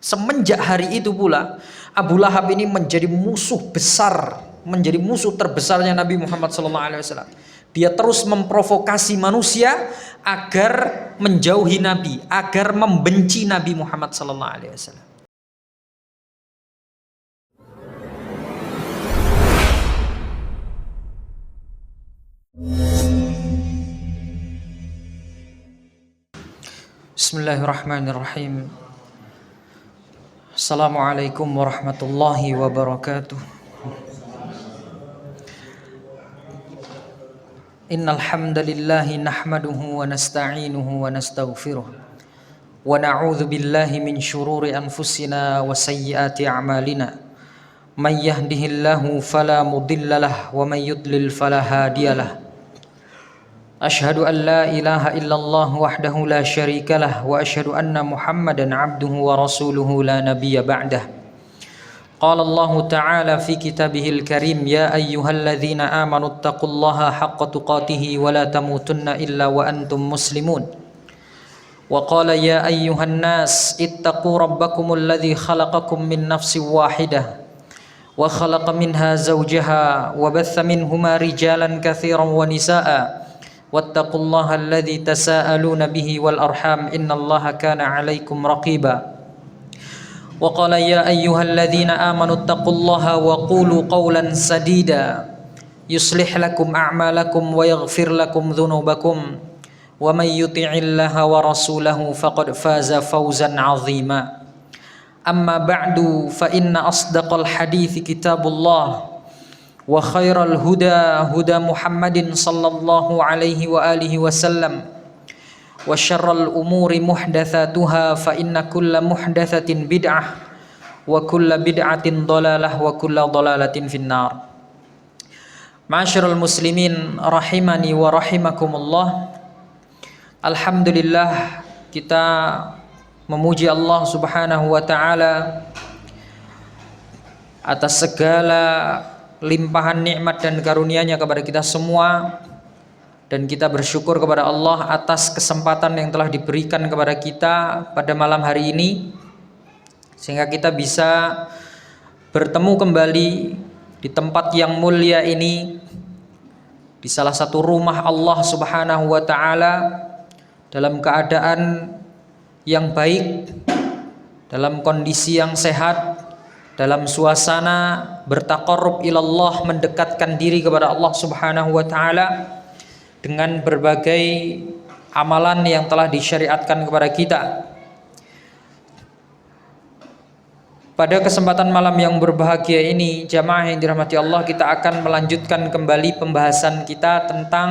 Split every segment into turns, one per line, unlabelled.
Semenjak hari itu pula Abu Lahab ini menjadi musuh besar, menjadi musuh terbesarnya Nabi Muhammad SAW. Dia terus memprovokasi manusia agar menjauhi Nabi, agar membenci Nabi Muhammad SAW. Bismillahirrahmanirrahim. Assalamualaikum warahmatullahi wabarakatuh. Innal hamdalillahi nahmaduhu wa nasta'inuhu wa nastaghfiruh wa na'udzu billahi min shururi anfusina wa sayyiati a'malina. May yahdihillahu fala mudhillalah wa may yudlil fala hadiyalah. Ashhadu an la ilaha illallah wahdahu la syarikalah wa ashhadu anna Muhammadan abduhu wa rasuluhu la nabiyya ba'dah. Qala Allah ta'ala fi kitabihil karim ya ayyuhalladzina amanu taqullaha haqqa tuqatih wa la tamutunna illa wa antum muslimun. Wa qala ya ayyuhan nas ittaqu rabbakumul ladzi khalaqakum min nafsin wahidah wa khalaqa minha zawjaha wa batha minhuma rijalan katsiran wa nisaa'a wattaqullaha alladzi tasaaluna bihi wal arham innallaha kana 'alaikum raqiba. Wa qala ya ayyuhalladzina amanu taqullaha wa qulu qawlan sadida yuslih lakum a'malakum wa yaghfir lakum dhunubakum wa may yuti'illaha wa rasulahu faqad faza fawzan 'azima. Amma ba'du fa inna asdaqal hadithi kitabullah wa khairal huda huda Muhammadin sallallahu alaihi wa alihi wasallam wa syarral umuri muhdatsatuha fa inna kulla muhdatsatin bid'ah wa kulla bid'atin dhalalah wa kulla dhalalatin finnar. Ma'asyiral muslimin rahimani wa rahimakumullah. Alhamdulillah, kita memuji Allah Subhanahu wa taala atas segala limpahan nikmat dan karunia-Nya kepada kita semua, dan kita bersyukur kepada Allah atas kesempatan yang telah diberikan kepada kita pada malam hari ini sehingga kita bisa bertemu kembali di tempat yang mulia ini, di salah satu rumah Allah Subhanahu wa taala, dalam keadaan yang baik, dalam kondisi yang sehat, dalam suasana bertaqarrub ilallah, mendekatkan diri kepada Allah Subhanahu wa taala dengan berbagai amalan yang telah disyariatkan kepada kita. Pada kesempatan malam yang berbahagia ini, jamaah yang dirahmati Allah, kita akan melanjutkan kembali pembahasan kita tentang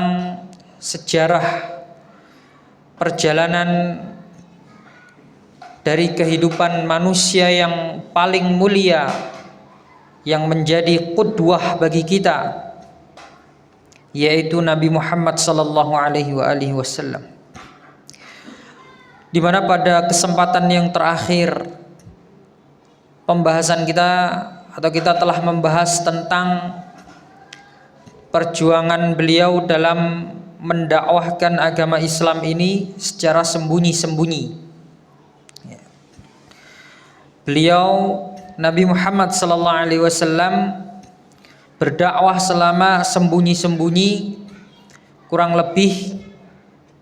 sejarah perjalanan dari kehidupan manusia yang paling mulia, yang menjadi qudwah bagi kita, yaitu Nabi Muhammad sallallahu alaihi wasallam. Di mana pada kesempatan yang terakhir pembahasan kita, atau kita telah membahas tentang perjuangan beliau dalam mendakwahkan agama Islam ini secara sembunyi-sembunyi. Beliau Nabi Muhammad sallallahu alaihi wasallam berdakwah selama sembunyi-sembunyi kurang lebih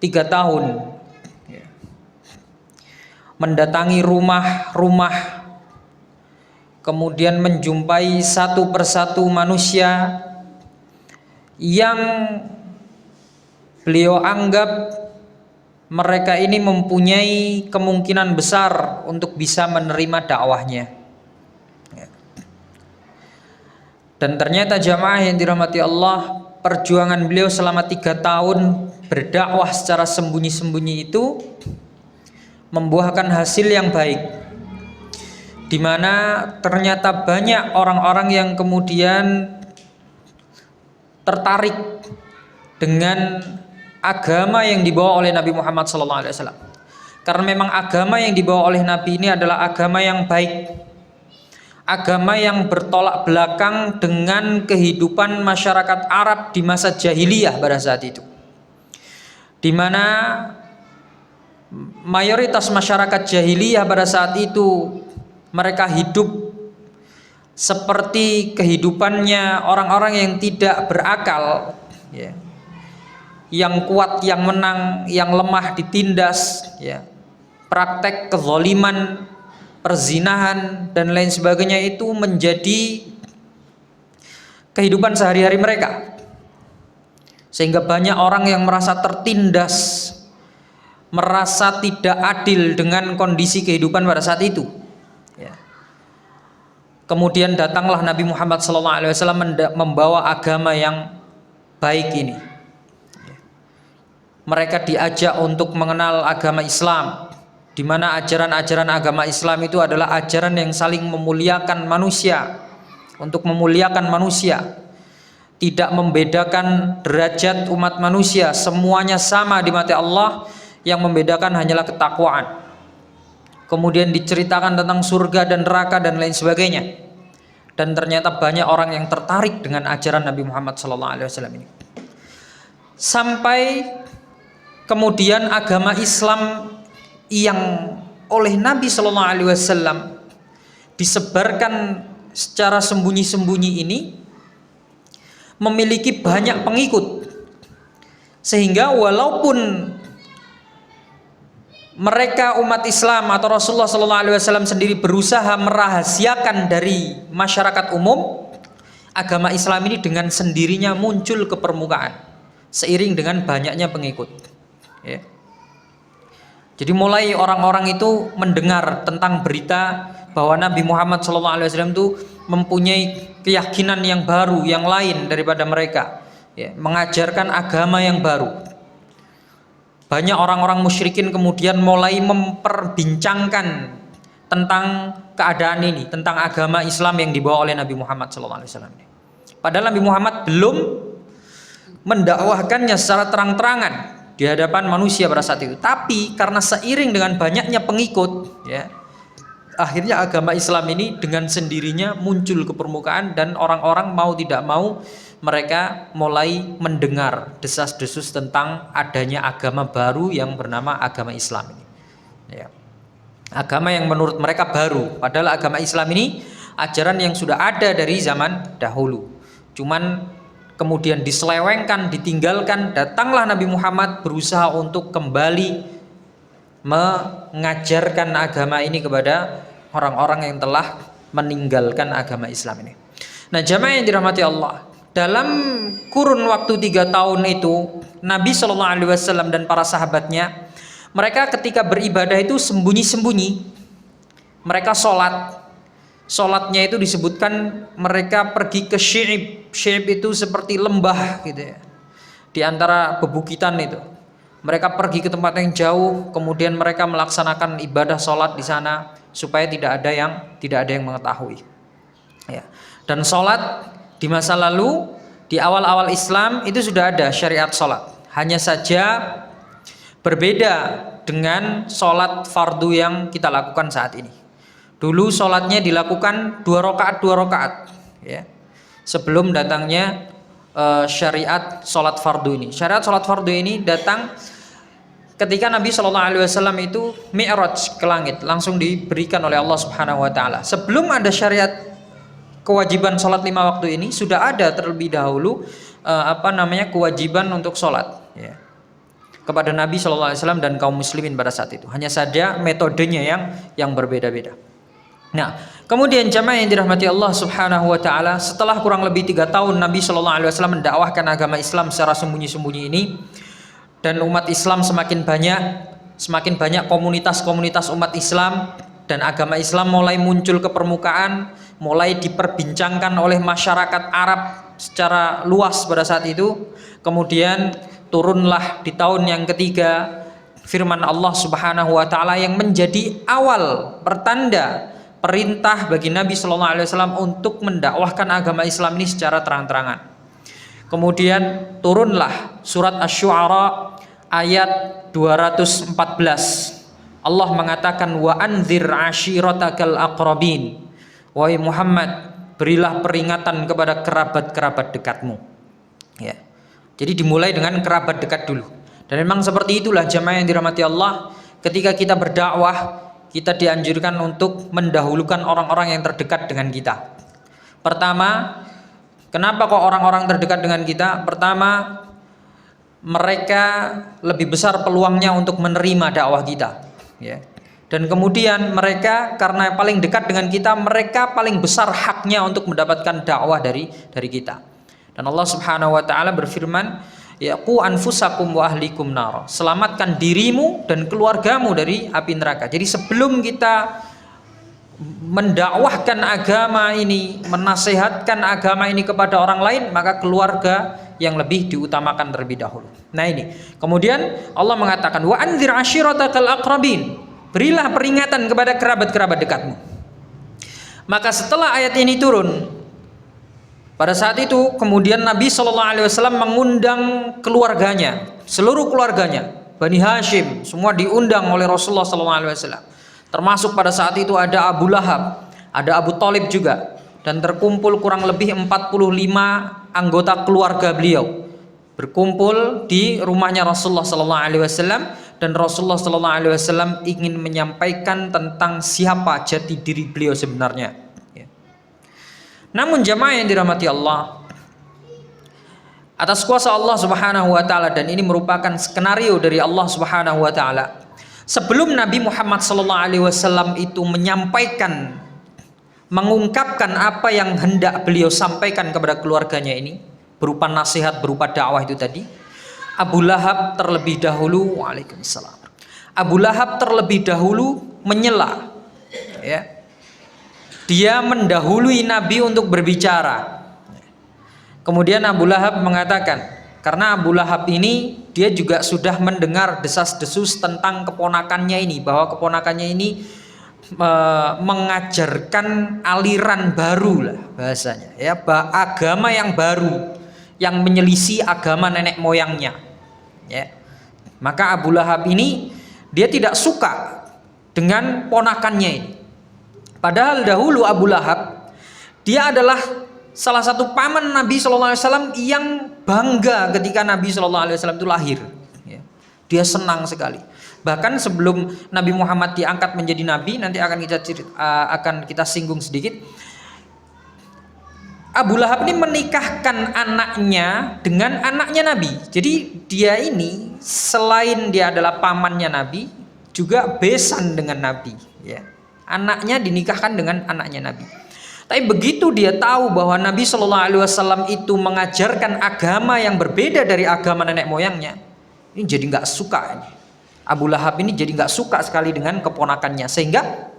3 tahun. Mendatangi rumah-rumah, kemudian menjumpai satu persatu manusia yang beliau anggap mereka ini mempunyai kemungkinan besar untuk bisa menerima dakwahnya. Dan ternyata jamaah yang dirahmati Allah, perjuangan beliau selama 3 tahun berdakwah secara sembunyi-sembunyi itu membuahkan hasil yang baik, di mana ternyata banyak orang-orang yang kemudian tertarik dengan agama yang dibawa oleh Nabi Muhammad SAW. Karena memang agama yang dibawa oleh Nabi ini adalah agama yang baik, agama yang bertolak belakang dengan kehidupan masyarakat Arab di masa jahiliyah pada saat itu, di mana mayoritas masyarakat jahiliyah pada saat itu mereka hidup seperti kehidupannya orang-orang yang tidak berakal, ya. Yang kuat yang menang, yang lemah ditindas, ya. Praktek kezaliman, perzinahan dan lain sebagainya itu menjadi kehidupan sehari-hari mereka. Sehingga banyak orang yang merasa tertindas, merasa tidak adil dengan kondisi kehidupan pada saat itu, ya. Kemudian datanglah Nabi Muhammad SAW membawa agama yang baik ini. Mereka diajak untuk mengenal agama Islam, di mana ajaran-ajaran agama Islam itu adalah ajaran yang saling memuliakan manusia, untuk memuliakan manusia, tidak membedakan derajat umat manusia, semuanya sama di mata Allah, yang membedakan hanyalah ketakwaan. Kemudian diceritakan tentang surga dan neraka dan lain sebagainya. Dan ternyata banyak orang yang tertarik dengan ajaran Nabi Muhammad SAW ini. Sampai kemudian agama Islam yang oleh Nabi SAW disebarkan secara sembunyi-sembunyi ini memiliki banyak pengikut, sehingga walaupun mereka umat Islam atau Rasulullah SAW sendiri berusaha merahasiakan dari masyarakat umum, agama Islam ini dengan sendirinya muncul ke permukaan seiring dengan banyaknya pengikut, ya. Jadi mulai orang-orang itu mendengar tentang berita bahwa Nabi Muhammad SAW itu mempunyai keyakinan yang baru, yang lain daripada mereka, ya, mengajarkan agama yang baru. Banyak orang-orang musyrikin kemudian mulai memperbincangkan tentang keadaan ini, tentang agama Islam yang dibawa oleh Nabi Muhammad SAW. Padahal Nabi Muhammad belum mendakwahkannya secara terang-terangan di hadapan manusia pada saat itu. Tapi karena seiring dengan banyaknya pengikut, ya, akhirnya agama Islam ini dengan sendirinya muncul ke permukaan, dan orang-orang mau tidak mau mereka mulai mendengar desas-desus tentang adanya agama baru yang bernama agama Islam ini, ya. Agama yang menurut mereka baru, padahal agama Islam ini ajaran yang sudah ada dari zaman dahulu, cuman kemudian diselewengkan, ditinggalkan. Datanglah Nabi Muhammad berusaha untuk kembali mengajarkan agama ini kepada orang-orang yang telah meninggalkan agama Islam ini. Nah, jamaah yang dirahmati Allah, dalam kurun waktu 3 tahun itu Nabi SAW dan para sahabatnya, mereka ketika beribadah itu sembunyi-sembunyi. Mereka sholatnya itu disebutkan mereka pergi ke Syi'ib. Syi'ib itu seperti lembah gitu, ya, di antara bebukitan itu. Mereka pergi ke tempat yang jauh, kemudian mereka melaksanakan ibadah sholat di sana supaya tidak ada yang mengetahui, ya. Dan sholat di masa lalu, di awal-awal Islam itu sudah ada syariat sholat. Hanya saja berbeda dengan sholat fardu yang kita lakukan saat ini. Dulu sholatnya dilakukan 2 rakaat, ya, sebelum datangnya syariat sholat fardu ini. Syariat sholat fardu ini datang ketika Nabi SAW itu mi'raj ke langit, langsung diberikan oleh Allah Subhanahu Wa Taala. Sebelum ada syariat kewajiban sholat 5 waktu ini, sudah ada terlebih dahulu kewajiban untuk sholat, ya, kepada Nabi SAW dan kaum muslimin pada saat itu. Hanya saja metodenya yang berbeda-beda. Nah, kemudian jamaah yang dirahmati Allah Subhanahu Wa Taala, setelah kurang lebih 3 tahun Nabi SAW mendakwahkan agama Islam secara sembunyi-sembunyi ini, dan umat Islam semakin banyak komunitas-komunitas umat Islam, dan agama Islam mulai muncul ke permukaan, mulai diperbincangkan oleh masyarakat Arab secara luas pada saat itu. Kemudian turunlah di tahun yang ketiga firman Allah Subhanahu Wa Taala yang menjadi awal pertanda perintah bagi Nabi SAW untuk mendakwahkan agama Islam ini secara terang-terangan. Kemudian turunlah surat Asy-Syu'ara ayat 214. Allah mengatakan, wa anzir ashiratakal aqrabin. Wahai Muhammad, berilah peringatan kepada kerabat-kerabat dekatmu, ya. Jadi dimulai dengan kerabat dekat dulu. Dan memang seperti itulah jamaah yang dirahmati Allah, ketika kita berdakwah, kita dianjurkan untuk mendahulukan orang-orang yang terdekat dengan kita. Pertama, kenapa kok orang-orang terdekat dengan kita? Pertama, mereka lebih besar peluangnya untuk menerima dakwah kita, ya. Dan kemudian mereka karena paling dekat dengan kita, mereka paling besar haknya untuk mendapatkan dakwah dari kita. Dan Allah Subhanahu wa taala berfirman, ya qu anfusakum wa ahlikum nar. Selamatkan dirimu dan keluargamu dari api neraka. Jadi sebelum kita mendakwahkan agama ini, menasehatkan agama ini kepada orang lain, maka keluarga yang lebih diutamakan terlebih dahulu. Nah ini. Kemudian Allah mengatakan wa anzir ashiratakal aqrabin. Berilah peringatan kepada kerabat-kerabat dekatmu. Maka setelah ayat ini turun, pada saat itu kemudian Nabi SAW mengundang keluarganya, seluruh keluarganya, Bani Hashim, semua diundang oleh Rasulullah SAW. Termasuk pada saat itu ada Abu Lahab, ada Abu Thalib juga, dan terkumpul kurang lebih 45 anggota keluarga beliau berkumpul di rumahnya Rasulullah SAW. Dan Rasulullah SAW ingin menyampaikan tentang siapa jati diri beliau sebenarnya. Namun jamaah yang dirahmati Allah, atas kuasa Allah Subhanahu wa taala, dan ini merupakan skenario dari Allah Subhanahu wa taala. Sebelum Nabi Muhammad SAW itu menyampaikan, mengungkapkan apa yang hendak beliau sampaikan kepada keluarganya ini, berupa nasihat, berupa dakwah itu tadi, Abu Lahab terlebih dahulu, waalaikumsalam, Abu Lahab terlebih dahulu menyela, ya. Dia mendahului Nabi untuk berbicara. Kemudian Abu Lahab mengatakan, karena Abu Lahab ini dia juga sudah mendengar desas-desus tentang keponakannya ini, bahwa keponakannya ini mengajarkan aliran baru lah bahasanya, ya, agama yang baru yang menyelisih agama nenek moyangnya, ya. Maka Abu Lahab ini dia tidak suka dengan ponakannya ini. Padahal dahulu Abu Lahab dia adalah salah satu paman Nabi SAW yang bangga ketika Nabi SAW itu lahir, ya. Dia senang sekali. Bahkan sebelum Nabi Muhammad diangkat menjadi nabi, nanti akan kita singgung sedikit, Abu Lahab ini menikahkan anaknya dengan anaknya Nabi. Jadi dia ini selain dia adalah pamannya Nabi, juga besan dengan Nabi, ya. Anaknya dinikahkan dengan anaknya Nabi. Tapi begitu dia tahu bahwa Nabi SAW itu mengajarkan agama yang berbeda dari agama nenek moyangnya, ini jadi nggak suka ini. Abu Lahab ini jadi nggak suka sekali dengan keponakannya, sehingga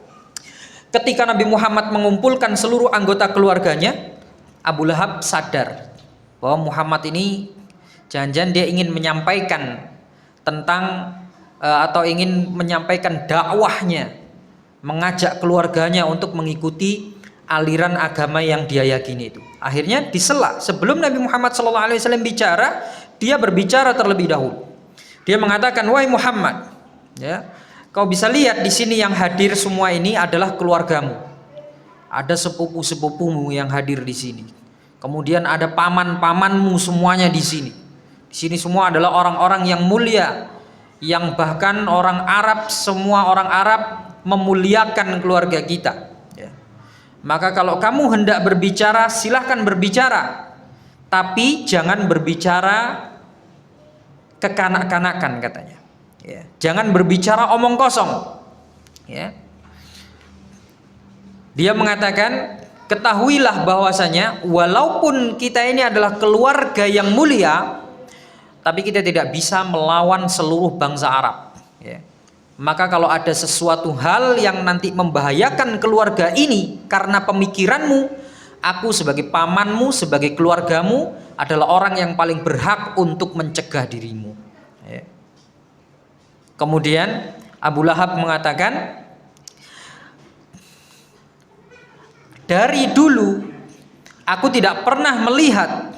ketika Nabi Muhammad mengumpulkan seluruh anggota keluarganya, Abu Lahab sadar bahwa Muhammad ini jangan-jangan dia ingin menyampaikan tentang atau ingin menyampaikan dakwahnya, mengajak keluarganya untuk mengikuti aliran agama yang dia yakini itu. Akhirnya disela. Sebelum Nabi Muhammad SAW bicara, dia berbicara terlebih dahulu. Dia mengatakan, wahai Muhammad, ya, kau bisa lihat di sini yang hadir semua ini adalah keluargamu. Ada sepupu-sepupumu yang hadir di sini. Kemudian ada paman-pamanmu semuanya di sini. Di sini semua adalah orang-orang yang mulia, yang bahkan orang Arab, semua orang Arab memuliakan keluarga kita. Ya. Maka kalau kamu hendak berbicara, silahkan berbicara, tapi jangan berbicara kekanak-kanakan, katanya, ya. Jangan berbicara omong kosong, ya. Dia mengatakan, ketahuilah bahwasanya walaupun kita ini adalah keluarga yang mulia, tapi kita tidak bisa melawan seluruh bangsa Arab, ya. Maka kalau ada sesuatu hal yang nanti membahayakan keluarga ini karena pemikiranmu, aku sebagai pamanmu, sebagai keluargamu adalah orang yang paling berhak untuk mencegah dirimu, ya. Kemudian Abu Lahab mengatakan, dari dulu aku tidak pernah melihat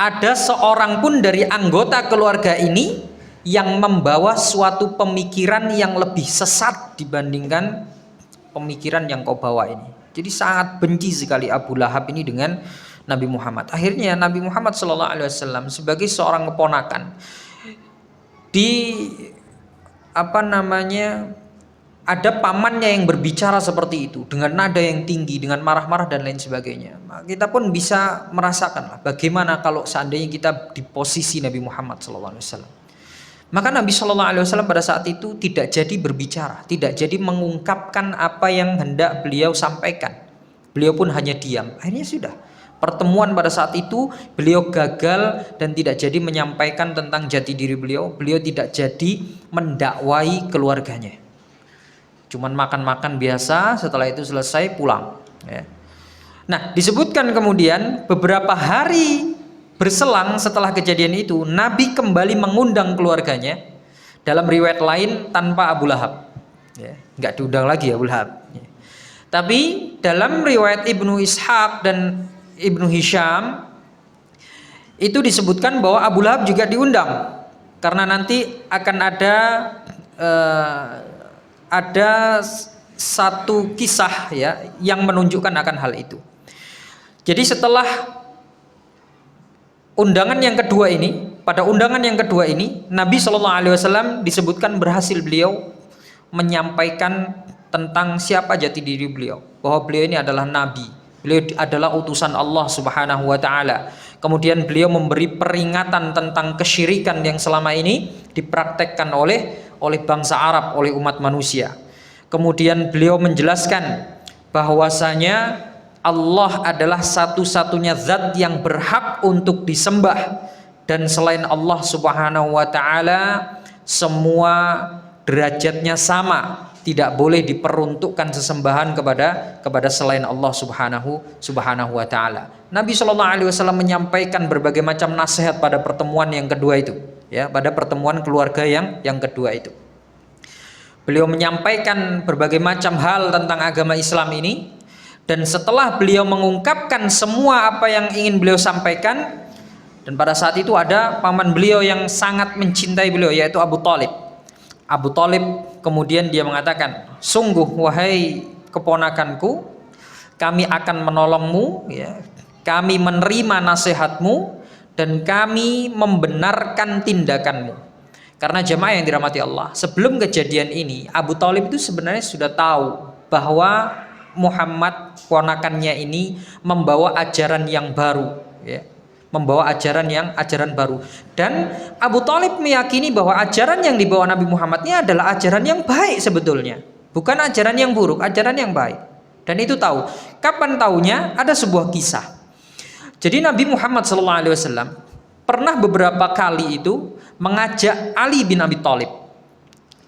ada seorang pun dari anggota keluarga ini yang membawa suatu pemikiran yang lebih sesat dibandingkan pemikiran yang kau bawa ini. Jadi sangat benci sekali Abu Lahab ini dengan Nabi Muhammad. Akhirnya Nabi Muhammad SAW sebagai seorang keponakan ada pamannya yang berbicara seperti itu dengan nada yang tinggi, dengan marah-marah dan lain sebagainya, kita pun bisa merasakan bagaimana kalau seandainya kita di posisi Nabi Muhammad SAW. Maka Nabi SAW pada saat itu tidak jadi berbicara, tidak jadi mengungkapkan apa yang hendak beliau sampaikan. Beliau pun hanya diam. Akhirnya sudah, pertemuan pada saat itu beliau gagal dan tidak jadi menyampaikan tentang jati diri beliau. Beliau tidak jadi mendakwai keluarganya. Cuman makan-makan biasa, setelah itu selesai pulang. Nah, disebutkan kemudian beberapa hari berselang setelah kejadian itu, Nabi kembali mengundang keluarganya. Dalam riwayat lain tanpa Abu Lahab, nggak diundang lagi Abu Lahab. Tapi dalam riwayat Ibnu Ishaq dan Ibnu Hisham itu disebutkan bahwa Abu Lahab juga diundang, karena nanti akan ada satu kisah yang menunjukkan akan hal itu. Jadi setelah undangan yang kedua ini, pada undangan yang kedua ini, Nabi SAW disebutkan berhasil beliau menyampaikan tentang siapa jati diri beliau, bahwa beliau ini adalah Nabi, beliau adalah utusan Allah Subhanahu wa Ta'ala. Kemudian beliau memberi peringatan tentang kesyirikan yang selama ini dipraktekkan oleh bangsa Arab, oleh umat manusia. Kemudian beliau menjelaskan bahwasanya Allah adalah satu-satunya zat yang berhak untuk disembah, dan selain Allah Subhanahu wa Ta'ala semua derajatnya sama, tidak boleh diperuntukkan sesembahan kepada selain Allah Subhanahu wa Ta'ala. Nabi SAW menyampaikan berbagai macam nasihat pada pertemuan yang kedua itu, pada pertemuan keluarga yang kedua itu. Beliau menyampaikan berbagai macam hal tentang agama Islam ini, dan setelah beliau mengungkapkan semua apa yang ingin beliau sampaikan, dan pada saat itu ada paman beliau yang sangat mencintai beliau, yaitu Abu Thalib. Abu Thalib kemudian dia mengatakan, sungguh wahai keponakanku, kami akan menolongmu, kami menerima nasihatmu, dan kami membenarkan tindakanmu. Karena jemaah yang dirahmati Allah, sebelum kejadian ini Abu Thalib itu sebenarnya sudah tahu bahwa Muhammad ponakannya ini membawa ajaran yang baru, membawa ajaran baru. Dan Abu Thalib meyakini bahwa ajaran yang dibawa Nabi Muhammad ini adalah ajaran yang baik sebetulnya, bukan ajaran yang buruk, ajaran yang baik. Dan itu tahu. Kapan taunya? Ada sebuah kisah. Jadi Nabi Muhammad SAW pernah beberapa kali itu mengajak Ali bin Abi Thalib.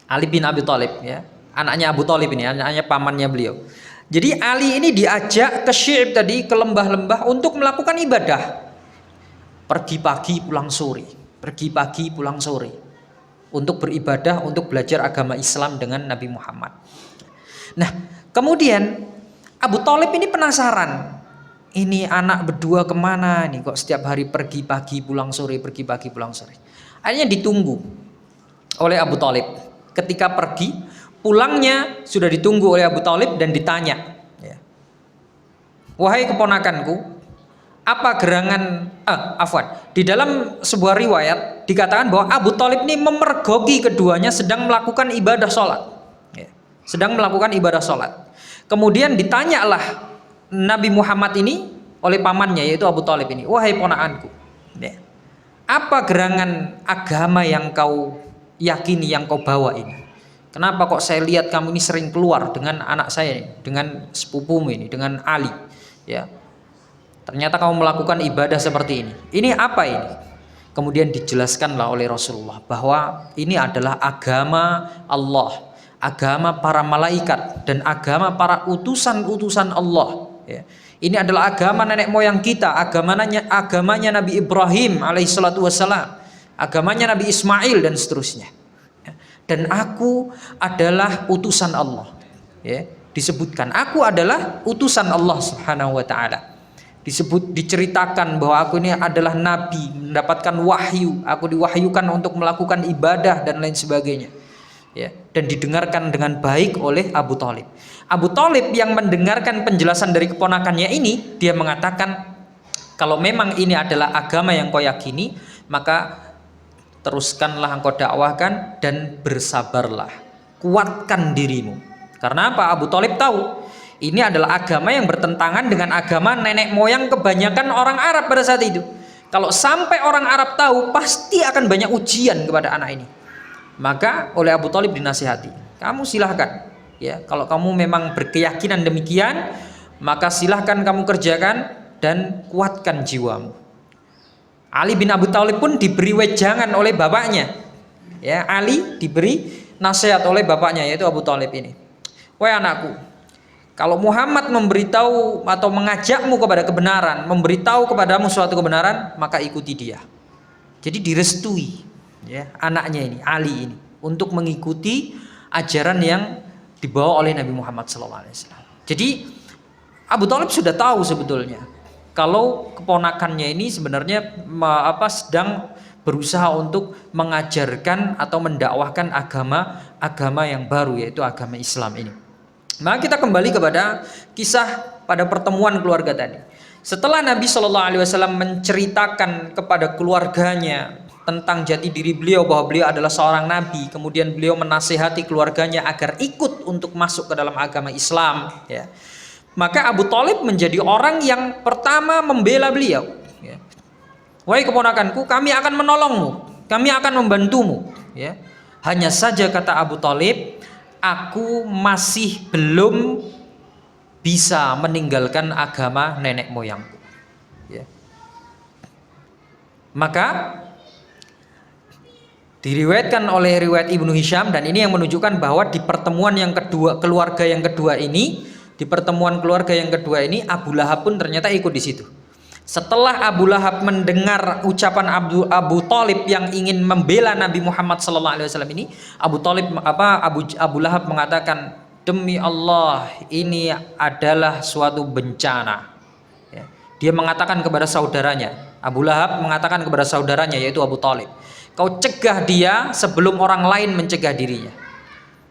Ali bin Abi Thalib, anaknya Abu Thalib ini, anaknya pamannya beliau. Jadi Ali ini diajak ke Syi'ib tadi, ke lembah-lembah untuk melakukan ibadah. Pergi pagi pulang sore, pergi pagi pulang sore, untuk beribadah, untuk belajar agama Islam dengan Nabi Muhammad. Nah, kemudian Abu Thalib ini penasaran, ini anak berdua kemana nih, kok setiap hari pergi pagi pulang sore, pergi pagi pulang sore. Akhirnya ditunggu oleh Abu Thalib. Ketika pergi, pulangnya sudah ditunggu oleh Abu Thalib dan ditanya, wahai keponakanku, apa gerangan di dalam sebuah riwayat dikatakan bahwa Abu Thalib ini memergoki keduanya sedang melakukan ibadah sholat, sedang melakukan ibadah sholat. Kemudian ditanyalah Nabi Muhammad ini oleh pamannya, yaitu Abu Thalib ini, wahai ponakanku, apa gerangan agama yang kau yakini, yang kau bawa ini? Kenapa kok saya lihat kamu ini sering keluar dengan anak saya, dengan sepupumu ini, dengan Ali, ternyata kamu melakukan ibadah seperti ini. Ini apa ini? Kemudian dijelaskanlah oleh Rasulullah bahwa ini adalah agama Allah, agama para malaikat, dan agama para utusan-utusan Allah. Ini adalah agama nenek moyang kita, agamanya Nabi Ibrahim alaihissalatu wassalam, agamanya Nabi Ismail dan seterusnya. Dan aku adalah utusan Allah. Disebutkan aku adalah utusan Allah Subhanahu wa Ta'ala. Diceritakan bahwa aku ini adalah nabi, mendapatkan wahyu, aku diwahyukan untuk melakukan ibadah dan lain sebagainya. Dan didengarkan dengan baik oleh Abu Thalib. Abu Thalib yang mendengarkan penjelasan dari keponakannya ini, dia mengatakan, kalau memang ini adalah agama yang kau yakini, maka teruskanlah engkau dakwahkan dan bersabarlah. kuatkan dirimu. Karena apa? Abu Thalib tahu ini adalah agama yang bertentangan dengan agama nenek moyang kebanyakan orang Arab pada saat itu. Kalau sampai orang Arab tahu, pasti akan banyak ujian kepada anak ini. Maka oleh Abu Thalib dinasihati, kamu silahkan ya, kalau kamu memang berkeyakinan demikian, maka silahkan kamu kerjakan dan kuatkan jiwamu. Ali bin Abi Thalib pun diberi wejangan oleh bapaknya. Ya, Ali diberi nasihat oleh bapaknya, yaitu Abu Thalib ini. Wahai anakku, kalau Muhammad memberitahu atau mengajakmu kepada kebenaran, memberitahu kepadamu suatu kebenaran, maka ikuti dia. Jadi direstui ya anaknya ini, Ali ini, untuk mengikuti ajaran yang dibawa oleh Nabi Muhammad SAW. Jadi Abu Thalib sudah tahu sebetulnya kalau keponakannya ini sebenarnya sedang berusaha untuk mengajarkan atau mendakwahkan agama yang baru, yaitu agama Islam ini. Maka kita kembali kepada kisah pada pertemuan keluarga tadi. Setelah Nabi SAW menceritakan kepada keluarganya tentang jati diri beliau, bahwa beliau adalah seorang nabi, kemudian beliau menasihati keluarganya agar ikut untuk masuk ke dalam agama Islam ya. Maka Abu Thalib menjadi orang yang pertama membela beliau ya. Wahai keponakanku, kami akan menolongmu, kami akan membantumu ya. Hanya saja kata Abu Thalib, aku masih belum bisa meninggalkan agama nenek moyangku ya. Maka diriwayatkan oleh riwayat Ibnu Hisham, dan ini yang menunjukkan bahwa di pertemuan yang kedua, keluarga yang kedua ini, di pertemuan keluarga yang kedua ini, Abu Lahab pun ternyata ikut di situ. Setelah Abu Lahab mendengar ucapan Abu Thalib yang ingin membela Nabi Muhammad SAW ini, Abu Lahab mengatakan, demi Allah ini adalah suatu bencana. Ya. Dia mengatakan kepada saudaranya, Abu Lahab mengatakan kepada saudaranya yaitu Abu Thalib, kau cegah dia sebelum orang lain mencegah dirinya.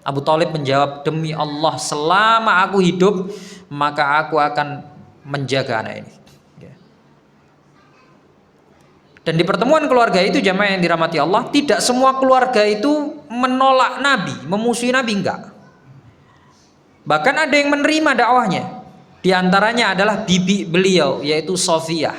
Abu Thalib menjawab, demi Allah selama aku hidup maka aku akan menjaga anak ini. Dan di pertemuan keluarga itu, jamaah yang dirahmati Allah, tidak semua keluarga itu menolak Nabi, memusuhi Nabi, enggak. Bahkan ada yang menerima dakwahnya. Di antaranya adalah bibi beliau, yaitu Sofiyah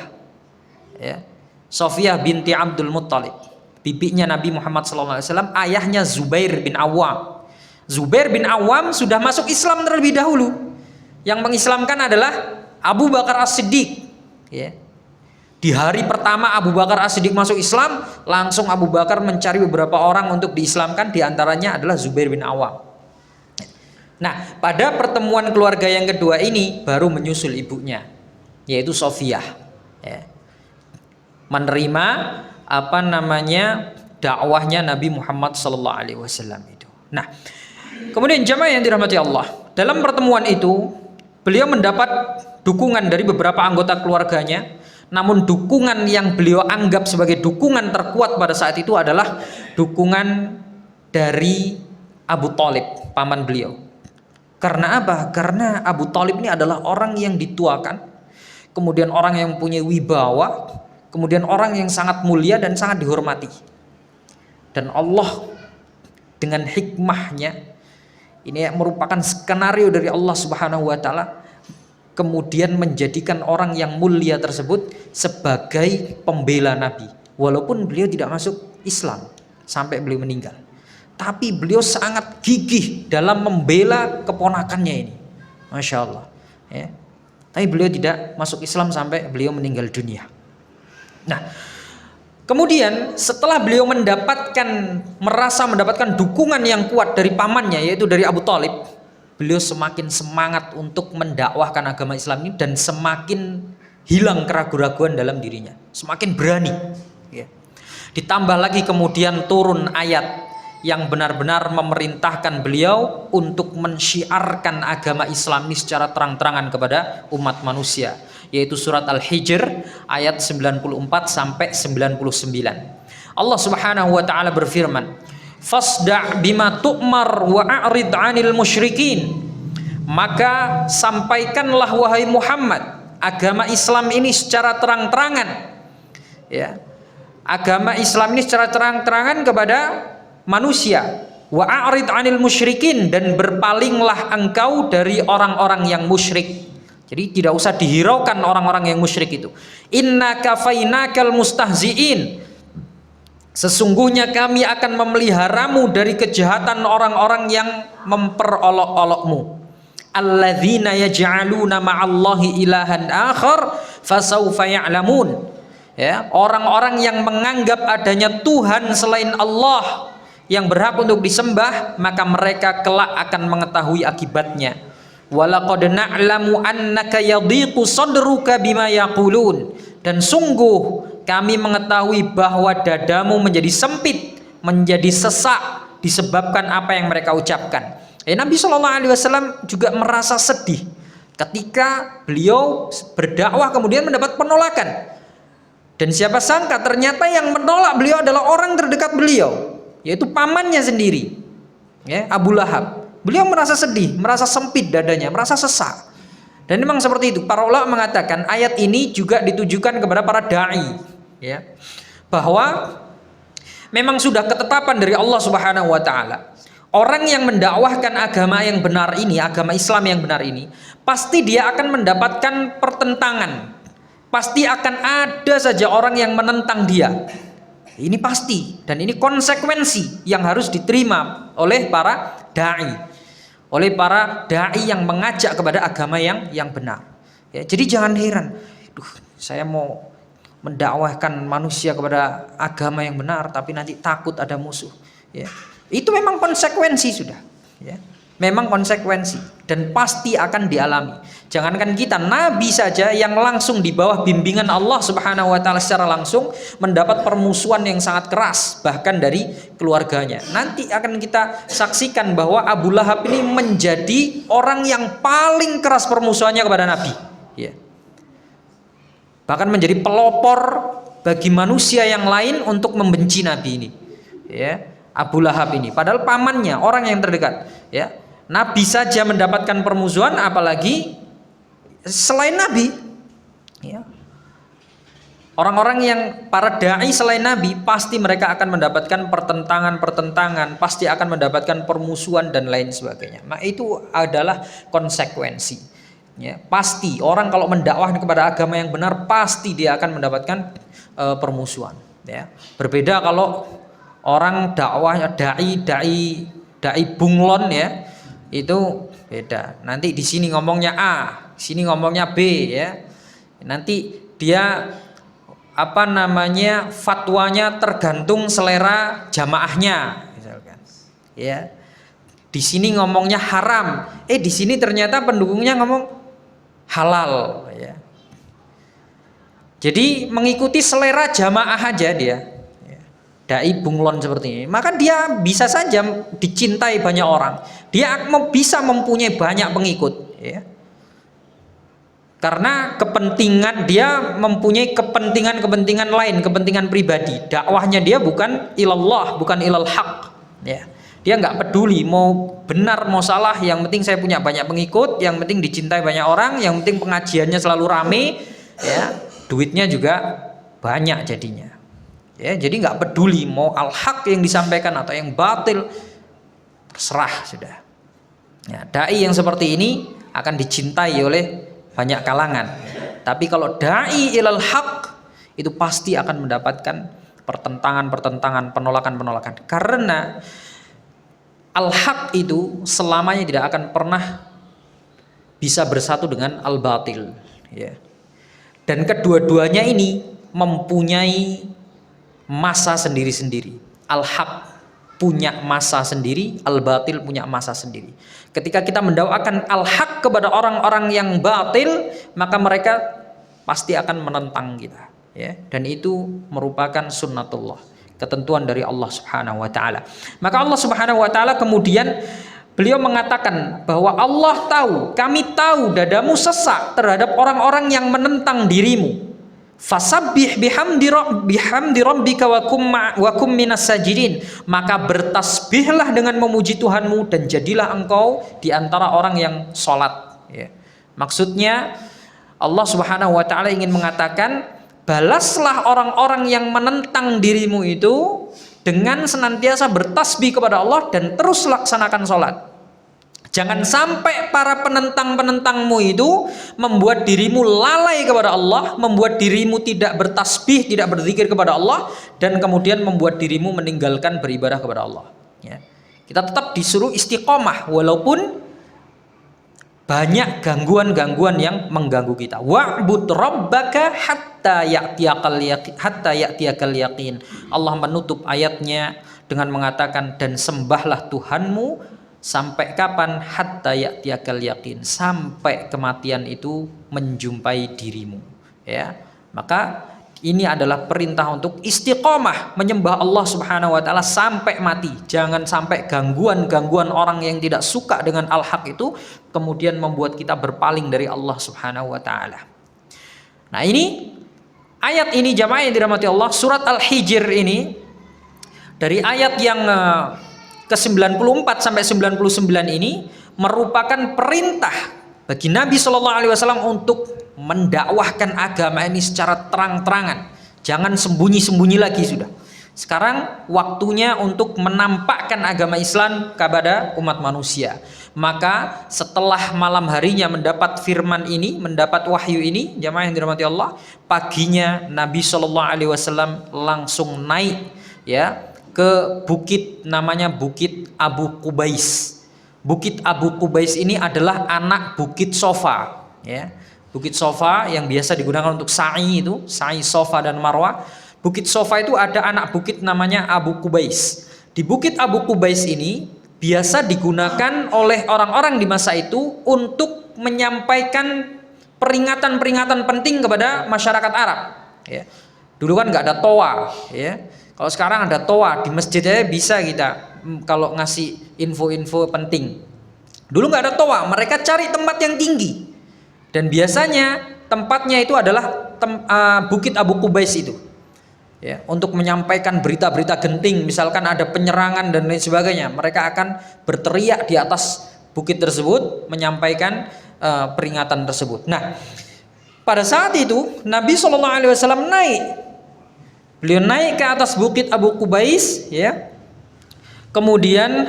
ya. Sofiyah binti Abdul Muttalib, bibinya Nabi Muhammad SAW, ayahnya Zubair bin Awam. Zubair bin Awam sudah masuk Islam terlebih dahulu. Yang mengislamkan adalah Abu Bakar As-Siddiq ya. Di hari pertama Abu Bakar As-Siddiq masuk Islam, langsung Abu Bakar mencari beberapa orang untuk diislamkan, di antaranya adalah Zubair bin Awam. Nah, pada pertemuan keluarga yang kedua ini baru menyusul ibunya, yaitu Sofiyah ya. Menerima dakwahnya Nabi Muhammad SAW itu. Nah, kemudian jamaah yang dirahmati Allah, dalam pertemuan itu beliau mendapat dukungan dari beberapa anggota keluarganya. Namun dukungan yang beliau anggap sebagai dukungan terkuat pada saat itu adalah dukungan dari Abu Thalib, paman beliau. Karena apa? Karena Abu Thalib ini adalah orang yang dituakan, kemudian orang yang punya wibawa, kemudian orang yang sangat mulia dan sangat dihormati. Dan Allah dengan hikmahnya, ini merupakan skenario dari Allah Subhanahu wa Ta'ala, kemudian menjadikan orang yang mulia tersebut sebagai pembela Nabi, walaupun beliau tidak masuk Islam sampai beliau meninggal, tapi beliau sangat gigih dalam membela keponakannya ini, Masya Allah ya. Tapi beliau tidak masuk Islam sampai beliau meninggal dunia. Nah, kemudian setelah beliau merasa mendapatkan dukungan yang kuat dari pamannya, yaitu dari Abu Thalib, beliau semakin semangat untuk mendakwahkan agama Islam ini dan semakin hilang keraguan-raguan dalam dirinya, semakin berani ya. Ditambah lagi kemudian turun ayat yang benar-benar memerintahkan beliau untuk mensyiarkan agama Islam ini secara terang-terangan kepada umat manusia, yaitu surat Al-Hijr ayat 94 sampai 99. Allah Subhanahu wa Ta'ala berfirman, fasda' bima tu'mar wa a'rid 'anil musyrikin. Maka sampaikanlah wahai Muhammad agama Islam ini secara terang-terangan ya. Agama Islam ini secara terang-terangan kepada manusia, Wa a'rid 'anil musyrikin, dan berpalinglah engkau dari orang-orang yang musyrik. Jadi tidak usah dihiraukan orang-orang yang musyrik itu. Inna kafainakal mustahzi'in, sesungguhnya kami akan memeliharamu dari kejahatan orang-orang yang memperolok-olokmu. Alladzina yaj'aluna ma'allahi ilahan akhar fasawfa ya'lamun. Ya, orang-orang yang menganggap adanya Tuhan selain Allah yang berhak untuk disembah, maka mereka kelak akan mengetahui akibatnya. Walaqad na'lamu annaka yadhiqu sadruka bima yaqulun, dan sungguh kami mengetahui bahwa dadamu menjadi sempit, menjadi sesak disebabkan apa yang mereka ucapkan. Nabi SAW juga merasa sedih ketika beliau berdakwah kemudian mendapat penolakan. Dan siapa sangka ternyata yang menolak beliau adalah orang terdekat beliau, yaitu pamannya sendiri, ya, Abu Lahab. Beliau merasa sedih, merasa sempit dadanya, merasa sesak. Dan memang seperti itu. Para ulama mengatakan ayat ini juga ditujukan kepada para dai, ya, bahwa memang sudah ketetapan dari Allah Subhanahu wa taala. Orang yang mendakwahkan agama yang benar ini, agama Islam yang benar ini, pasti dia akan mendapatkan pertentangan. Pasti akan ada saja orang yang menentang dia. Ini pasti, dan ini konsekuensi yang harus diterima oleh para dai, oleh para dai yang mengajak kepada agama yang benar. Ya, jadi jangan heran, saya mau mendakwahkan manusia kepada agama yang benar, tapi nanti takut ada musuh. Ya, itu memang konsekuensi sudah. Ya, memang konsekuensi dan pasti akan dialami. Jangankan kita, Nabi saja yang langsung di bawah bimbingan Allah Subhanahu wa taala secara langsung mendapat permusuhan yang sangat keras, bahkan dari keluarganya. Nanti akan kita saksikan bahwa Abu Lahab ini menjadi orang yang paling keras permusuhannya kepada Nabi. Ya. Bahkan menjadi pelopor bagi manusia yang lain untuk membenci Nabi ini. Ya, Abu Lahab ini padahal pamannya, orang yang terdekat, ya. Nabi saja mendapatkan permusuhan, apalagi selain Nabi, ya. Orang-orang yang para dai selain Nabi pasti mereka akan mendapatkan pertentangan, pasti akan mendapatkan permusuhan dan lain sebagainya. Nah, itu adalah konsekuensi. Ya, pasti orang kalau mendakwahkan kepada agama yang benar pasti dia akan mendapatkan permusuhan. Ya. Berbeda kalau orang dakwahnya dai bunglon, ya, itu beda. Nanti di sini ngomongnya A, sini ngomongnya B, ya. Nanti dia fatwanya tergantung selera jamaahnya, misalkan. Ya. Di sini ngomongnya haram, di sini ternyata pendukungnya ngomong halal, ya. Jadi mengikuti selera jamaah aja dia. Dai bunglon seperti ini, maka dia bisa saja dicintai banyak orang, dia bisa mempunyai banyak pengikut, ya. Karena kepentingan dia mempunyai kepentingan lain, kepentingan pribadi. Dakwahnya dia bukan ilallah, bukan ilal haq, ya. Dia nggak peduli mau benar mau salah, yang penting saya punya banyak pengikut, yang penting dicintai banyak orang, yang penting pengajiannya selalu rame, ya, duitnya juga banyak jadinya. Ya, jadi nggak peduli mau al-haq yang disampaikan atau yang batil, terserah sudah. Ya, dai yang seperti ini akan dicintai oleh banyak kalangan. Tapi kalau dai ilal haq itu pasti akan mendapatkan pertentangan, penolakan. Karena al-haq itu selamanya tidak akan pernah bisa bersatu dengan al-batil. Ya. Dan kedua-duanya ini mempunyai masa sendiri-sendiri. Al-haq punya masa sendiri, al-batil punya masa sendiri. Ketika kita mendakwakan al-haq kepada orang-orang yang batil, maka mereka pasti akan menentang kita, ya. Dan itu merupakan sunnatullah, ketentuan dari Allah Subhanahu wa taala. Maka Allah Subhanahu wa taala kemudian beliau mengatakan bahwa Allah tahu, kami tahu dadamu sesak terhadap orang-orang yang menentang dirimu. Fasabbih bihamdi rabbika wa kum minas sajidin, maka bertasbihlah dengan memuji Tuhanmu dan jadilah engkau di antara orang yang sholat, ya. Maksudnya Allah Subhanahu wa taala ingin mengatakan, balaslah orang-orang yang menentang dirimu itu dengan senantiasa bertasbih kepada Allah dan terus laksanakan sholat. Jangan sampai para penentang-penentangmu itu membuat dirimu lalai kepada Allah, membuat dirimu tidak bertasbih, tidak berzikir kepada Allah, dan kemudian membuat dirimu meninggalkan beribadah kepada Allah. Ya. Kita tetap disuruh istiqomah walaupun banyak gangguan-gangguan yang mengganggu kita. Wa'bud rabbaka hatta ya'tiyakal yaqin. Allah menutup ayatnya dengan mengatakan, dan sembahlah Tuhanmu sampai kapan? Hatta ya'tiyakal yaqin, sampai kematian itu menjumpai dirimu. Ya, maka ini adalah perintah untuk istiqomah menyembah Allah Subhanahu wa taala sampai mati. Jangan sampai gangguan-gangguan orang yang tidak suka dengan al-haq itu kemudian membuat kita berpaling dari Allah Subhanahu wa taala. Nah, ini ayat ini jamaah yang dirahmati Allah, surat Al-Hijr ini dari ayat yang ke-94 sampai 99 ini merupakan perintah bagi Nabi Shallallahu Alaihi Wasallam untuk mendakwahkan agama ini secara terang-terangan. Jangan sembunyi-sembunyi lagi sudah. Sekarang waktunya untuk menampakkan agama Islam kepada umat manusia. Maka setelah malam harinya mendapat firman ini, mendapat wahyu ini, jamaah yang dirahmati Allah, paginya Nabi Shallallahu Alaihi Wasallam langsung naik ya ke bukit namanya Bukit Abu Qubais. Bukit Abu Qubais ini adalah anak Bukit Sofa, ya. Bukit Sofa yang biasa digunakan untuk sa'i itu, sa'i Sofa dan Marwah. Bukit Sofa itu ada anak bukit namanya Abu Qubais. Di Bukit Abu Qubais ini biasa digunakan oleh orang-orang di masa itu untuk menyampaikan peringatan-peringatan penting kepada masyarakat Arab, ya. Dulu kan nggak ada toa, ya. Kalau sekarang ada toa di masjid aja bisa kita kalau ngasih info-info penting. Dulu nggak ada toa, mereka cari tempat yang tinggi. Dan biasanya tempatnya itu adalah Bukit Abu Qubais itu, ya, untuk menyampaikan berita-berita genting, misalkan ada penyerangan dan lain sebagainya, mereka akan berteriak di atas bukit tersebut menyampaikan peringatan tersebut. Nah, pada saat itu Nabi SAW naik, beliau naik ke atas Bukit Abu Qubais, ya, kemudian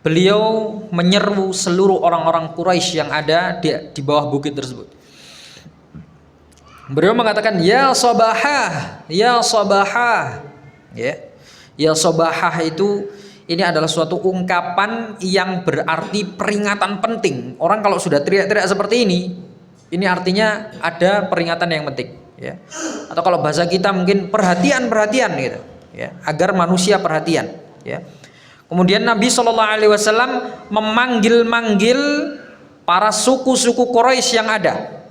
beliau menyeru seluruh orang-orang Quraisy yang ada di bawah bukit tersebut. Beliau mengatakan, ya sabahah, ya sabahah, ya, ya sabahah itu ini adalah suatu ungkapan yang berarti peringatan penting. Orang kalau sudah teriak-teriak seperti ini artinya ada peringatan yang penting, ya. Atau kalau bahasa kita mungkin perhatian-perhatian gitu, ya, agar manusia perhatian, ya. Kemudian Nabi SAW memanggil-manggil para suku-suku Quraisy yang ada.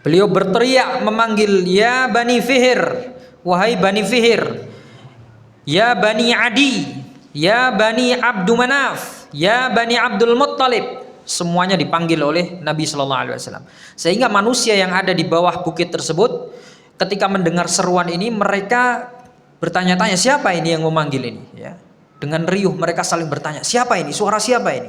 Beliau berteriak memanggil, ya Bani Fihir, wahai Bani Fihir, ya Bani Adi, ya Bani Abdu Manaf, ya Bani Abdul Muttalib. Semuanya dipanggil oleh Nabi SAW. Sehingga manusia yang ada di bawah bukit tersebut ketika mendengar seruan ini mereka bertanya-tanya, siapa ini yang memanggil ini, ya. Dengan riuh mereka saling bertanya, siapa ini? Suara siapa ini?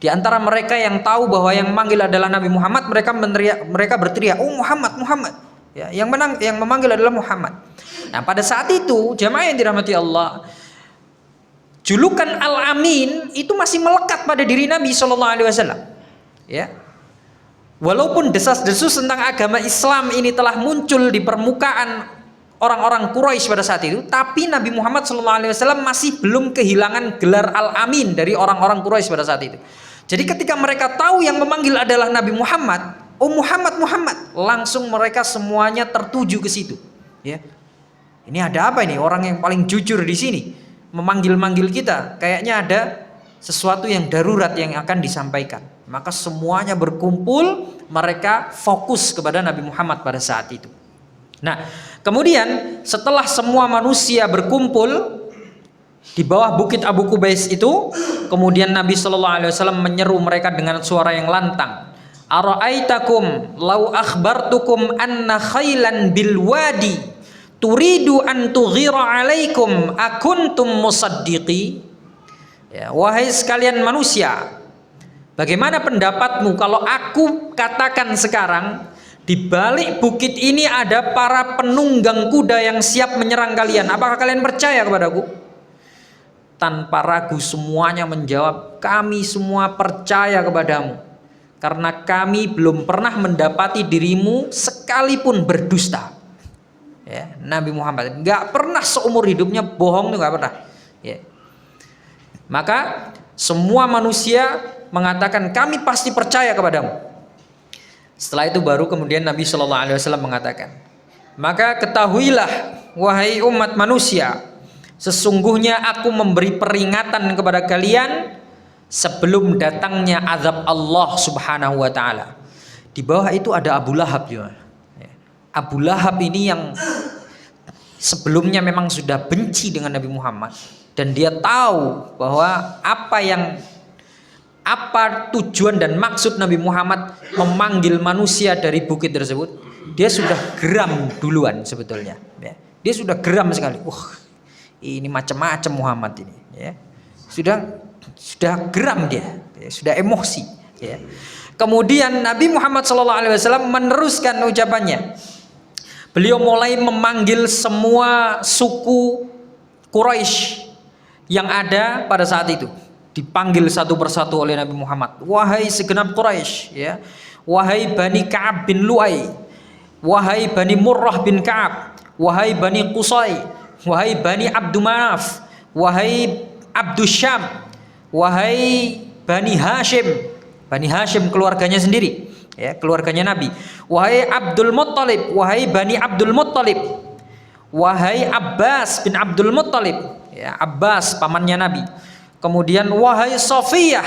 Di antara mereka yang tahu bahwa yang memanggil adalah Nabi Muhammad, mereka berteriak, oh Muhammad, Muhammad. Ya, yang memanggil adalah Muhammad. Nah, pada saat itu jamaah yang dirahmati Allah, julukan Al-Amin itu masih melekat pada diri Nabi SAW. Ya, walaupun desas-desus tentang agama Islam ini telah muncul di permukaan orang-orang Quraisy pada saat itu, tapi Nabi Muhammad SAW masih belum kehilangan gelar Al-Amin dari orang-orang Quraisy pada saat itu. Jadi ketika mereka tahu yang memanggil adalah Nabi Muhammad, oh Muhammad, Muhammad, langsung mereka semuanya tertuju ke situ. Ya, ini ada apa ini? Orang yang paling jujur di sini memanggil-manggil kita, kayaknya ada sesuatu yang darurat yang akan disampaikan. Maka semuanya berkumpul, mereka fokus kepada Nabi Muhammad pada saat itu. Nah, kemudian setelah semua manusia berkumpul di bawah Bukit Abu Qubais itu, kemudian Nabi SAW menyeru mereka dengan suara yang lantang. Ara'aitakum law akhbartukum anna khailan bil wadi turidu an tughira alaikum akuntum musaddiqi. Ya, wahai sekalian manusia, bagaimana pendapatmu kalau aku katakan sekarang di Di balik bukit ini ada para penunggang kuda yang siap menyerang kalian. Apakah kalian percaya kepadaku? Tanpa ragu semuanya menjawab, kami semua percaya kepadamu. Karena kami belum pernah mendapati dirimu sekalipun berdusta. Ya, Nabi Muhammad nggak pernah seumur hidupnya bohong, itu nggak pernah. Ya. Maka semua manusia mengatakan kami pasti percaya kepadamu. Setelah itu baru kemudian Nabi Shallallahu Alaihi Wasallam mengatakan, maka ketahuilah wahai umat manusia, sesungguhnya aku memberi peringatan kepada kalian sebelum datangnya azab Allah Subhanahu Wa Taala. Di bawah itu ada Abu Lahab juga. Abu Lahab ini yang sebelumnya memang sudah benci dengan Nabi Muhammad, dan dia tahu bahwa apa tujuan dan maksud Nabi Muhammad memanggil manusia dari bukit tersebut. Dia sudah geram duluan sebetulnya, ya. Dia sudah geram sekali. Ini macam-macam Muhammad ini, ya. Sudah geram dia, ya. Sudah emosi, ya. Kemudian Nabi Muhammad SAW meneruskan ucapannya. Beliau mulai memanggil semua suku Quraisy yang ada pada saat itu. Dipanggil satu persatu oleh Nabi Muhammad. Wahai segenap Quraisy, ya. Wahai Bani Ka'ab bin Lu'ay, wahai Bani Murrah bin Ka'ab, wahai Bani Qusay, wahai Bani Abdu Manaf, wahai Abdu Syam, wahai Bani Hashim. Bani Hashim keluarganya sendiri, ya, keluarganya Nabi. Wahai Abdul Muttalib, wahai Bani Abdul Muttalib, wahai Abbas bin Abdul Muttalib, ya, Abbas pamannya Nabi. Kemudian wahai Safiyah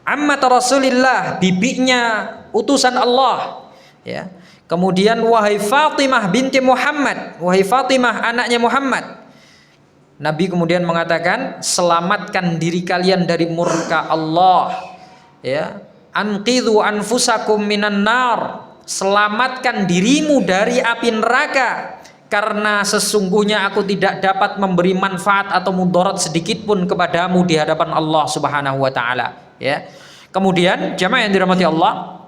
ammat Rasulillah, bibinya utusan Allah, ya. Kemudian wahai Fatimah binti Muhammad, wahai Fatimah anaknya Muhammad. Nabi kemudian mengatakan, selamatkan diri kalian dari murka Allah, ya. Anqidhu anfusakum minan nar, selamatkan dirimu dari api neraka, karena sesungguhnya aku tidak dapat memberi manfaat atau mudarat sedikit pun kepadamu di hadapan Allah Subhanahu wa taala, ya. Kemudian jamaah yang dirahmati Allah,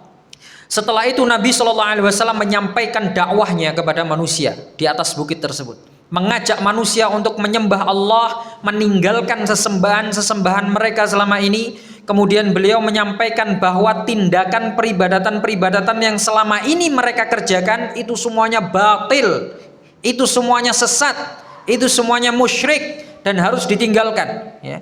setelah itu Nabi Shallallahu Alaihi Wasallam menyampaikan dakwahnya kepada manusia di atas bukit tersebut, mengajak manusia untuk menyembah Allah, meninggalkan sesembahan mereka selama ini. Kemudian beliau menyampaikan bahwa tindakan peribadatan yang selama ini mereka kerjakan itu semuanya batil, itu semuanya sesat, itu semuanya musyrik dan harus ditinggalkan, ya.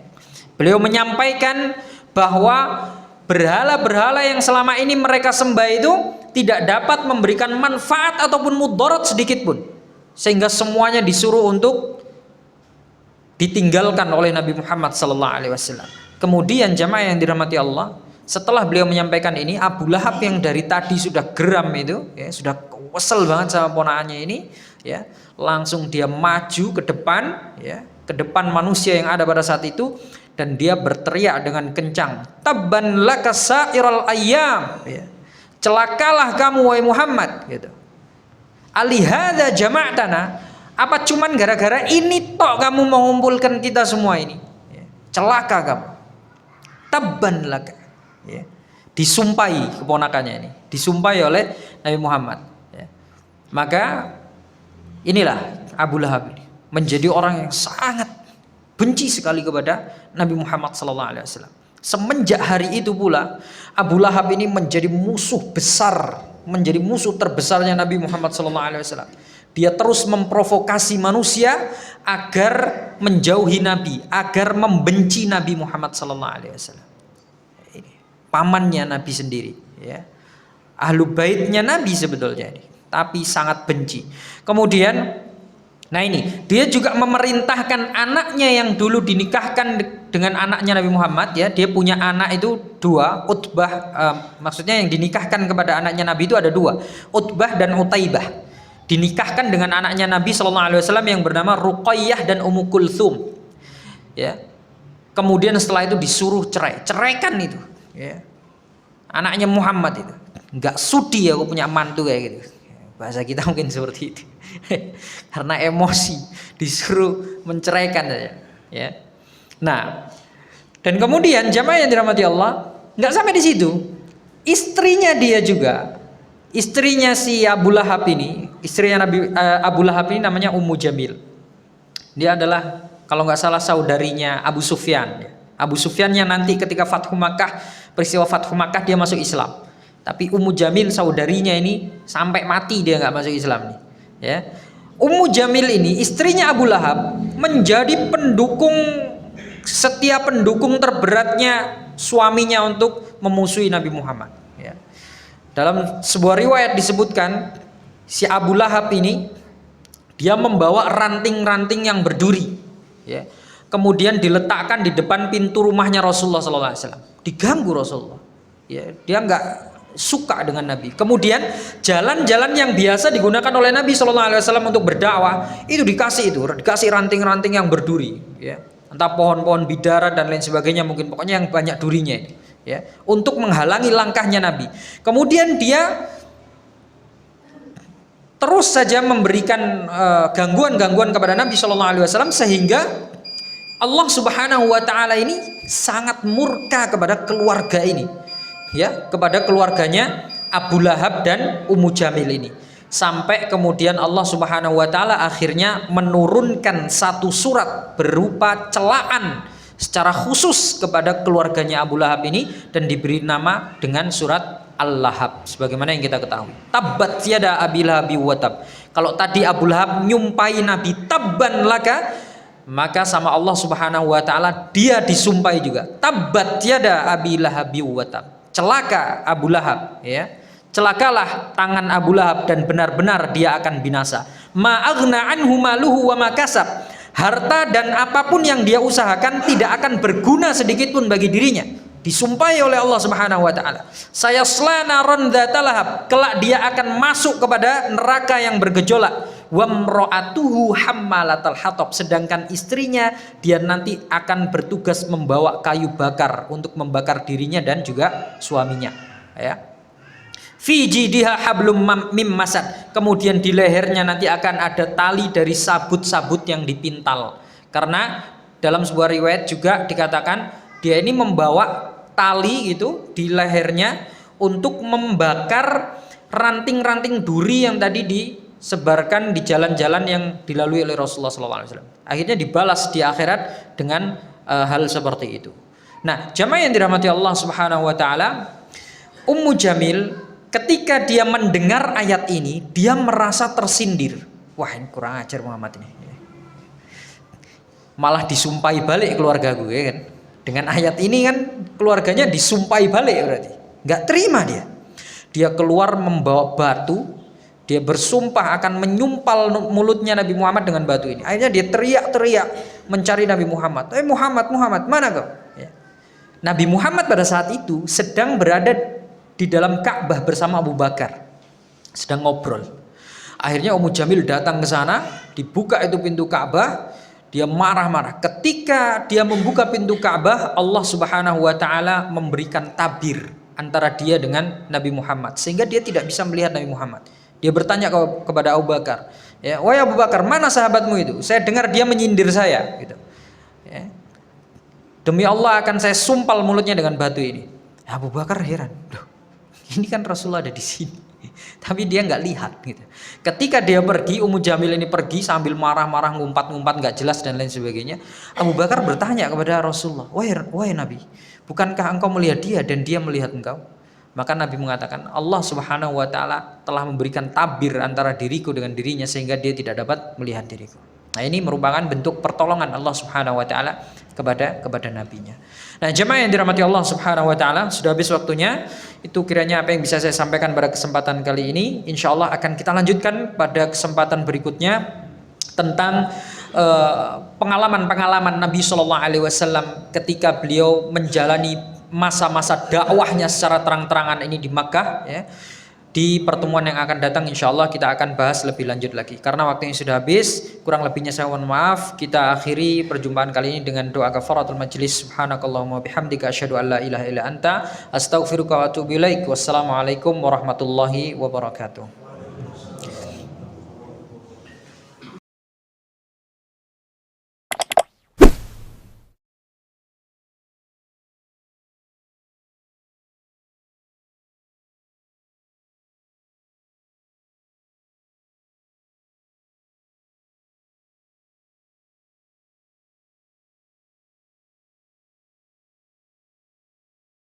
Beliau menyampaikan bahwa berhala-berhala yang selama ini mereka sembah itu tidak dapat memberikan manfaat ataupun mudarat sedikit pun, sehingga semuanya disuruh untuk ditinggalkan oleh Nabi Muhammad SAW. Kemudian jamaah yang dirahmati Allah, setelah beliau menyampaikan ini, Abu Lahab yang dari tadi sudah geram itu, ya, sudah kesel banget sama ponakannya ini, ya, langsung dia maju ke depan, ya, ke depan manusia yang ada pada saat itu, dan dia berteriak dengan kencang, tabban laka sa'iral ayyam, ya. Celakalah kamu wahai Muhammad, gitu. Alihada jama'tana, apa cuman gara-gara ini tok kamu mengumpulkan kita semua ini, ya. Celaka kamu. Tabban laka, ya. Disumpahi keponakannya ini, disumpahi oleh Nabi Muhammad, ya. Maka inilah Abu Lahab ini menjadi orang yang sangat benci sekali kepada Nabi Muhammad SAW. Semenjak hari itu pula Abu Lahab ini menjadi musuh besar, menjadi musuh terbesarnya Nabi Muhammad SAW. Dia terus memprovokasi manusia agar menjauhi Nabi, agar membenci Nabi Muhammad SAW. Pamannya Nabi sendiri, ya. Ahlu baitnya Nabi sebetulnya ini, tapi sangat benci. Kemudian, nah ini dia juga memerintahkan anaknya yang dulu dinikahkan dengan anaknya Nabi Muhammad, ya. Dia punya anak itu dua, Utbah, maksudnya yang dinikahkan kepada anaknya Nabi itu ada dua, Utbah dan Utaibah. Dinikahkan dengan anaknya Nabi SAW yang bernama Ruqayyah dan Ummu Kulthum, ya. Kemudian setelah itu disuruh ceraikan itu, ya. Anaknya Muhammad itu nggak sudi aku punya mantu kayak gitu, bahasa kita mungkin seperti itu. Karena emosi disuruh menceraikan saja, ya. Nah, dan kemudian jamaah yang dirahmati Allah, nggak sampai di situ, istrinya dia juga istrinya si Abu Lahab ini, istrinya Abu Lahab ini namanya Ummu Jamil. Dia adalah kalau nggak salah saudarinya Abu Sufyan. Abu Sufyan yang nanti ketika Fathu Makkah, peristiwa Fathu Makkah dia masuk Islam. Tapi Ummu Jamil saudarinya ini sampai mati dia nggak masuk Islam nih. Ya. Ummu Jamil ini istrinya Abu Lahab menjadi setiap pendukung terberatnya suaminya untuk memusuhi Nabi Muhammad. Ya. Dalam sebuah riwayat disebutkan si Abu Lahab ini dia membawa ranting-ranting yang berduri, ya. Kemudian diletakkan di depan pintu rumahnya Rasulullah SAW. Diganggu Rasulullah. Ya, dia nggak suka dengan Nabi. Kemudian jalan-jalan yang biasa digunakan oleh Nabi SAW untuk berdakwah itu dikasih ranting-ranting yang berduri, ya. Entah pohon-pohon bidara dan lain sebagainya, mungkin pokoknya yang banyak durinya, ya, untuk menghalangi langkahnya Nabi. Kemudian dia terus saja memberikan gangguan-gangguan kepada Nabi SAW sehingga Allah Subhanahu wa taala ini sangat murka kepada keluarga ini, ya, kepada keluarganya Abu Lahab dan Ummu Jamil ini. Sampai kemudian Allah Subhanahu wa taala akhirnya menurunkan satu surat berupa celaan secara khusus kepada keluarganya Abu Lahab ini dan diberi nama dengan surat Al-Lahab sebagaimana yang kita ketahui. Tabbat yada Abi Lahab wa tab. Kalau tadi Abu Lahab nyumpai Nabi tabban laka, maka sama Allah Subhanahu wa taala dia disumpahi juga. Tabbat yada Abi Lahab wa tab. Celaka Abu Lahab, ya. Celakalah tangan Abu Lahab dan benar-benar dia akan binasa. Ma aghna anhu maluhu wa ma kasab. Harta dan apapun yang dia usahakan tidak akan berguna sedikit pun bagi dirinya. Disumpahi oleh Allah Subhanahu wa taala. Sayasla naran dzata lahab. Kelak dia akan masuk kepada neraka yang bergejolak. Wa mra'atuhu hammalatal hatab. Sedangkan istrinya dia nanti akan bertugas membawa kayu bakar untuk membakar dirinya dan juga suaminya, ya. Fi jidiha hablum mim masad. Kemudian di lehernya nanti akan ada tali dari sabut-sabut yang dipintal. Karena dalam sebuah riwayat juga dikatakan dia ini membawa tali itu di lehernya untuk membakar ranting-ranting duri yang tadi disebarkan di jalan-jalan yang dilalui oleh Rasulullah SAW. Akhirnya dibalas di akhirat dengan hal seperti itu. Nah, jamaah yang dirahmati Allah Subhanahu wa taala, Ummu Jamil ketika dia mendengar ayat ini, dia merasa tersindir. Wah, ini kurang ajar Muhammad ini. Malah disumpahi balik keluarga gue kan. Dengan ayat ini kan keluarganya disumpahi balik berarti. Nggak terima dia. Dia keluar membawa batu. Dia bersumpah akan menyumpal mulutnya Nabi Muhammad dengan batu ini. Akhirnya dia teriak-teriak mencari Nabi Muhammad. Muhammad, mana kau? Ya. Nabi Muhammad pada saat itu sedang berada di dalam Ka'bah bersama Abu Bakar, sedang ngobrol. Akhirnya Ummu Jamil datang ke sana, dibuka itu pintu Ka'bah, dia marah-marah. Ketika dia membuka pintu Ka'bah, Allah Subhanahu wa taala memberikan tabir antara dia dengan Nabi Muhammad sehingga dia tidak bisa melihat Nabi Muhammad. Dia bertanya kepada Abu Bakar, ya, wahai Abu Bakar, mana sahabatmu itu? Saya dengar dia menyindir saya, gitu. Ya. Demi Allah akan saya sumpal mulutnya dengan batu ini. Abu Bakar heran, ini kan Rasulullah ada di sini, tapi dia nggak lihat gitu. Ketika dia pergi, Ummu Jamil ini pergi sambil marah-marah, ngumpat-ngumpat nggak jelas dan lain sebagainya. Abu Bakar bertanya kepada Rasulullah, wahai Nabi, bukankah engkau melihat dia dan dia melihat engkau? Maka Nabi mengatakan, Allah Subhanahu wa taala telah memberikan tabir antara diriku dengan dirinya sehingga dia tidak dapat melihat diriku. Nah, ini merupakan bentuk pertolongan Allah Subhanahu wa taala kepada nabinya. Nah, jemaah yang dirahmati Allah Subhanahu wa taala, sudah habis waktunya. Itu kiranya apa yang bisa saya sampaikan pada kesempatan kali ini. Insyaallah akan kita lanjutkan pada kesempatan berikutnya tentang pengalaman-pengalaman Nabi Shallallahu alaihi wasallam ketika beliau menjalani masa-masa dakwahnya secara terang-terangan ini di Makkah, ya. Di pertemuan yang akan datang insyaallah kita akan bahas lebih lanjut lagi. Karena waktunya sudah habis, kurang lebihnya saya mohon maaf. Kita akhiri perjumpaan kali ini dengan doa kafaratul majlis. Subhanakallahumma bihamdika asyhadu an la ilaha illa anta astaghfiruka wa atubu ilaik. Wassalamualaikum warahmatullahi wabarakatuh.